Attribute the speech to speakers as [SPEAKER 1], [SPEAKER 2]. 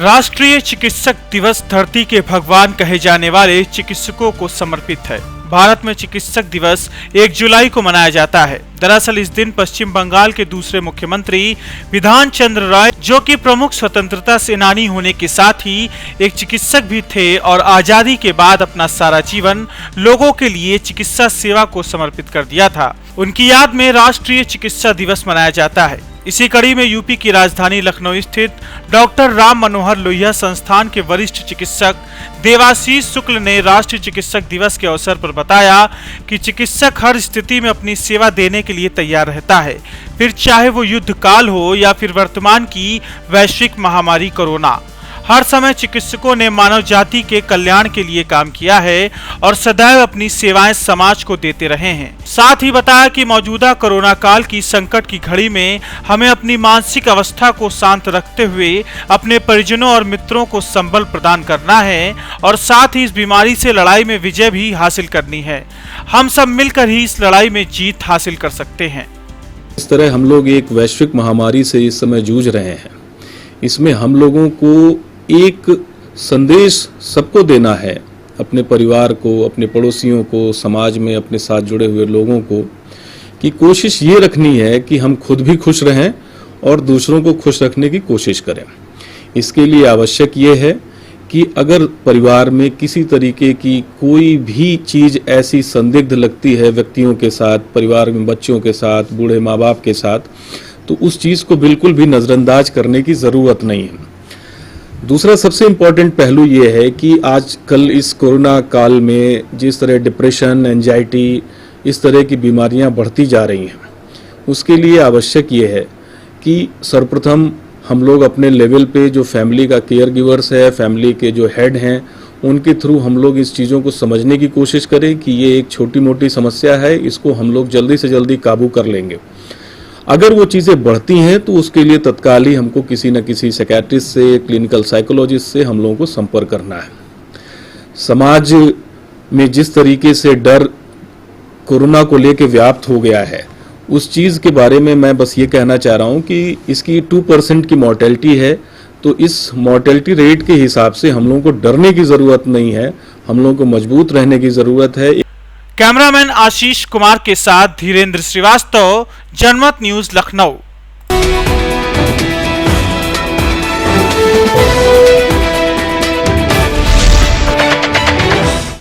[SPEAKER 1] राष्ट्रीय चिकित्सक दिवस धरती के भगवान कहे जाने वाले चिकित्सकों को समर्पित है। भारत में चिकित्सक दिवस 1 जुलाई को मनाया जाता है। दरअसल इस दिन पश्चिम बंगाल के दूसरे मुख्यमंत्री विधान चंद्र राय, जो कि प्रमुख स्वतंत्रता सेनानी होने के साथ ही एक चिकित्सक भी थे और आजादी के बाद अपना सारा जीवन लोगों के लिए चिकित्सा सेवा को समर्पित कर दिया था, उनकी याद में राष्ट्रीय चिकित्सा दिवस मनाया जाता है। इसी कड़ी में यूपी की राजधानी लखनऊ स्थित डॉक्टर राम मनोहर लोहिया संस्थान के वरिष्ठ चिकित्सक देवाशीष शुक्ल ने राष्ट्रीय चिकित्सक दिवस के अवसर पर बताया कि चिकित्सक हर स्थिति में अपनी सेवा देने के लिए तैयार रहता है, फिर चाहे वो युद्ध काल हो या फिर वर्तमान की वैश्विक महामारी कोरोना। हर समय चिकित्सकों ने मानव जाति के कल्याण के लिए काम किया है और सदैव अपनी सेवाएं समाज को देते रहे हैं। साथ ही बताया कि मौजूदा कोरोना काल की संकट की घड़ी में हमें अपनी मानसिक अवस्था को शांत रखते हुए अपने परिजनों और मित्रों को संबल प्रदान करना है और साथ ही इस बीमारी से लड़ाई में विजय भी हासिल करनी है। हम सब मिलकर ही इस लड़ाई में जीत हासिल कर सकते हैं।
[SPEAKER 2] इस तरह हम लोग एक वैश्विक महामारी से इस समय जूझ रहे हैं। इसमें हम लोगों को एक संदेश सबको देना है, अपने परिवार को, अपने पड़ोसियों को, समाज में अपने साथ जुड़े हुए लोगों को, कि कोशिश ये रखनी है कि हम खुद भी खुश रहें और दूसरों को खुश रखने की कोशिश करें। इसके लिए आवश्यक ये है कि अगर परिवार में किसी तरीके की कोई भी चीज़ ऐसी संदिग्ध लगती है व्यक्तियों के साथ, परिवार में बच्चों के साथ, बूढ़े माँ बाप के साथ, तो उस चीज़ को बिल्कुल भी नज़रअंदाज करने की ज़रूरत नहीं है। दूसरा सबसे इम्पॉर्टेंट पहलू ये है कि आजकल इस कोरोना काल में जिस तरह डिप्रेशन, एंजाइटी, इस तरह की बीमारियां बढ़ती जा रही हैं, उसके लिए आवश्यक ये है कि सर्वप्रथम हम लोग अपने लेवल पे जो फैमिली का केयर गिवर्स है, फैमिली के जो हेड हैं, उनके थ्रू हम लोग इस चीज़ों को समझने की कोशिश करें कि ये एक छोटी मोटी समस्या है, इसको हम लोग जल्दी से जल्दी काबू कर लेंगे। अगर वो चीज़ें बढ़ती हैं तो उसके लिए तत्काल ही हमको किसी न किसी साइकियाट्रिस्ट से, क्लिनिकल साइकोलॉजिस्ट से हम लोगों को संपर्क करना है। समाज में जिस तरीके से डर कोरोना को लेकर व्याप्त हो गया है, उस चीज़ के बारे में मैं बस ये कहना चाह रहा हूँ कि इसकी 2% की मॉर्टेलिटी है, तो इस मॉर्टेलिटी रेट के हिसाब से हम लोगों को डरने की ज़रूरत नहीं है, हम लोगों को मजबूत रहने की ज़रूरत है।
[SPEAKER 1] कैमरामैन आशीष कुमार के साथ धीरेन्द्र श्रीवास्तव, जनमत न्यूज, लखनऊ।